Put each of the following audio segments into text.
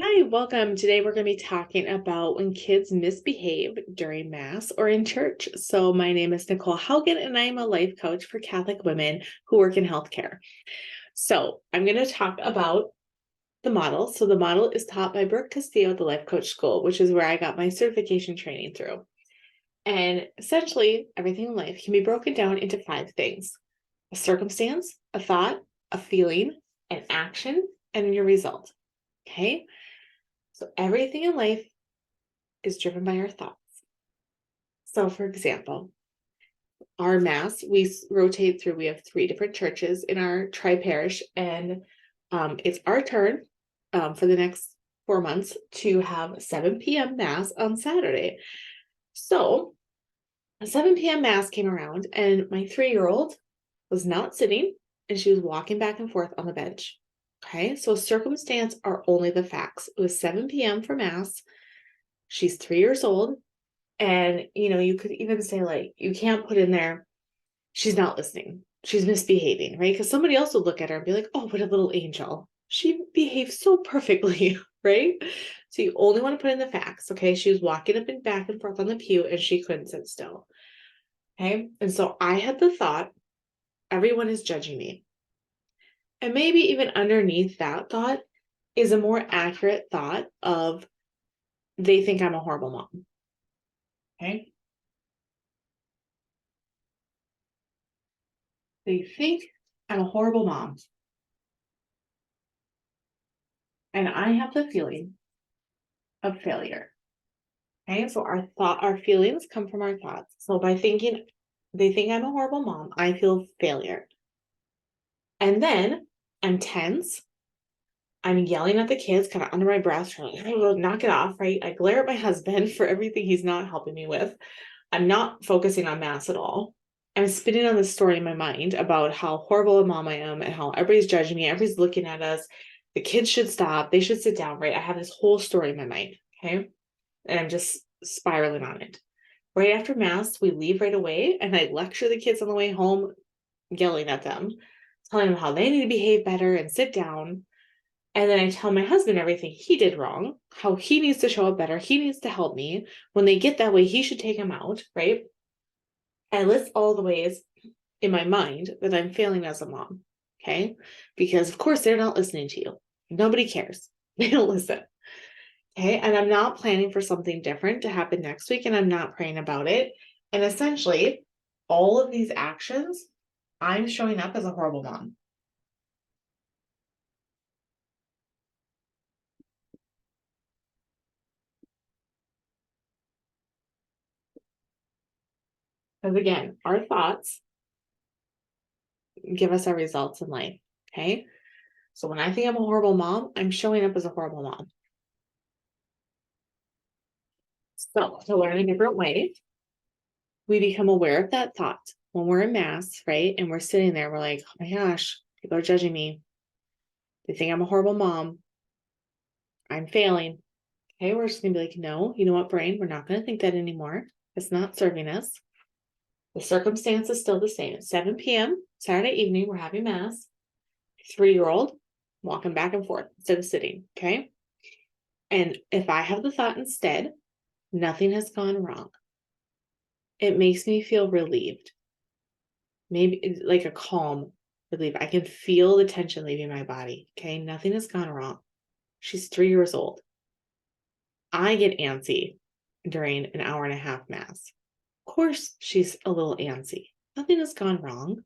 Hi, welcome. Today we're going to be talking about when kids misbehave during Mass or in church. So, my name is Nicole Haugen, and I am a life coach for Catholic women who work in healthcare. So, I'm going to talk about the model. So, the model is taught by Brooke Castillo at the Life Coach School, which is where I got my certification training through. And essentially, everything in life can be broken down into 5 things: a circumstance, a thought, a feeling, an action, and your result. Okay. So everything in life is driven by our thoughts. So, for example, our Mass, we rotate through, we have 3 different churches in our tri parish, and it's our turn for the next 4 months to have 7 p.m. Mass on Saturday. So, a 7 p.m. Mass came around, and my 3-year-old was not sitting and she was walking back and forth on the bench. Okay, so circumstance are only the facts. It was 7 p.m. for Mass. She's 3 years old. And, you could even say, like, you can't put in there, she's not listening. She's misbehaving, right? Because somebody else would look at her and be like, oh, what a little angel. She behaves so perfectly, right? So you only want to put in the facts, okay? She was walking up and back and forth on the pew and she couldn't sit still, okay? And so I had the thought, everyone is judging me. And maybe even underneath that thought is a more accurate thought of they think I'm a horrible mom, okay? They think I'm a horrible mom. And I have the feeling of failure. Okay, so our feelings come from our thoughts. So by thinking they think I'm a horrible mom, I feel failure. And then I'm tense. I'm yelling at the kids, kind of under my breath, trying to knock it off, right? I glare at my husband for everything he's not helping me with. I'm not focusing on Mass at all. I'm spinning on this story in my mind about how horrible a mom I am and how everybody's judging me, everybody's looking at us. The kids should stop, they should sit down, right? I have this whole story in my mind, okay? And I'm just spiraling on it. Right after Mass, we leave right away, and I lecture the kids on the way home, yelling at them, telling them how they need to behave better and sit down. And then I tell my husband everything he did wrong, how he needs to show up better. He needs to help me. When they get that way, he should take them out, right? I list all the ways in my mind that I'm failing as a mom, okay? Because, of course, they're not listening to you. Nobody cares. They don't listen. Okay. And I'm not planning for something different to happen next week, and I'm not praying about it. And essentially, all of these actions, I'm showing up as a horrible mom. Because again, our thoughts give us our results in life. Okay. So when I think I'm a horrible mom, I'm showing up as a horrible mom. So to learn a different way, we become aware of that thought when we're in Mass, right? And we're sitting there, we're like, oh my gosh, people are judging me. They think I'm a horrible mom. I'm failing. Okay, we're just gonna be like, no, you know what, brain? We're not gonna think that anymore. It's not serving us. The circumstance is still the same. At 7 p.m. Saturday evening, we're having Mass. 3-year-old walking back and forth instead of sitting. Okay. And if I have the thought instead, nothing has gone wrong, it makes me feel relieved. Maybe it's like a calm relief. I can feel the tension leaving my body. Okay. Nothing has gone wrong. She's 3 years old. I get antsy during an hour and a half Mass. Of course, she's a little antsy. Nothing has gone wrong.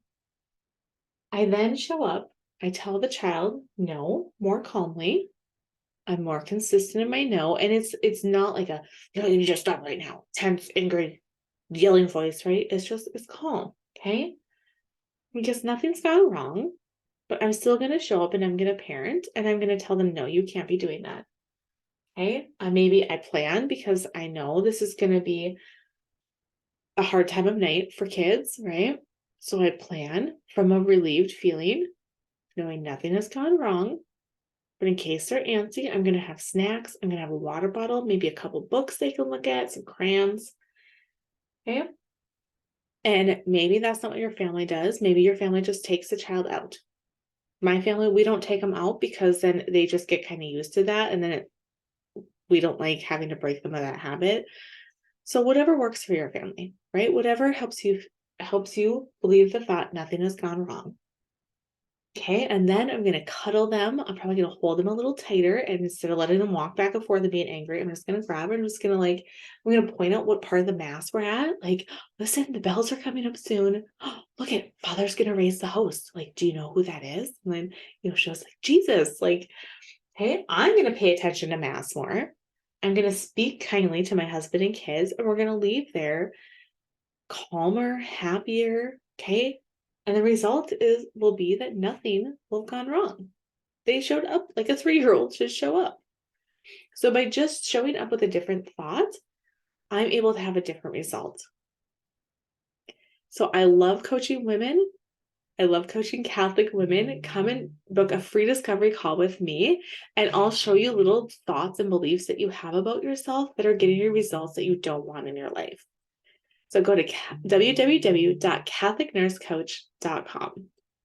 I then show up. I tell the child no more calmly. I'm more consistent in my no. And it's not like a, you just stop right now. Tense, angry, yelling voice, right? It's calm. Okay. Because nothing's gone wrong, but I'm still going to show up and I'm going to parent and I'm going to tell them, no, you can't be doing that. Okay. Maybe I plan because I know this is going to be a hard time of night for kids, right? So I plan from a relieved feeling, knowing nothing has gone wrong. But in case they're antsy, I'm going to have snacks. I'm going to have a water bottle, maybe a couple books they can look at, some crayons. Okay. And maybe that's not what your family does. Maybe your family just takes the child out. My family, we don't take them out because then they just get kind of used to that. And then we don't like having to break them of that habit. So whatever works for your family, right? Whatever helps you believe the thought nothing has gone wrong. Okay, and then I'm gonna cuddle them. I'm probably gonna hold them a little tighter, and instead of letting them walk back and forth and being angry, I'm just gonna grab it. I'm just gonna I'm gonna point out what part of the mass we're at. Like, listen, the bells are coming up soon. Oh, look at Father's gonna raise the host. Like, do you know who that is? And then she was like, Jesus. Like, hey, I'm gonna pay attention to mass more. I'm gonna speak kindly to my husband and kids, and we're gonna leave there calmer, happier. Okay. And the result will be that nothing will have gone wrong. They showed up like a 3-year-old should show up. So by just showing up with a different thought, I'm able to have a different result. So I love coaching women. I love coaching Catholic women. Come and book a free discovery call with me, and I'll show you little thoughts and beliefs that you have about yourself that are getting you results that you don't want in your life. So go to www.catholicnursecoach.com.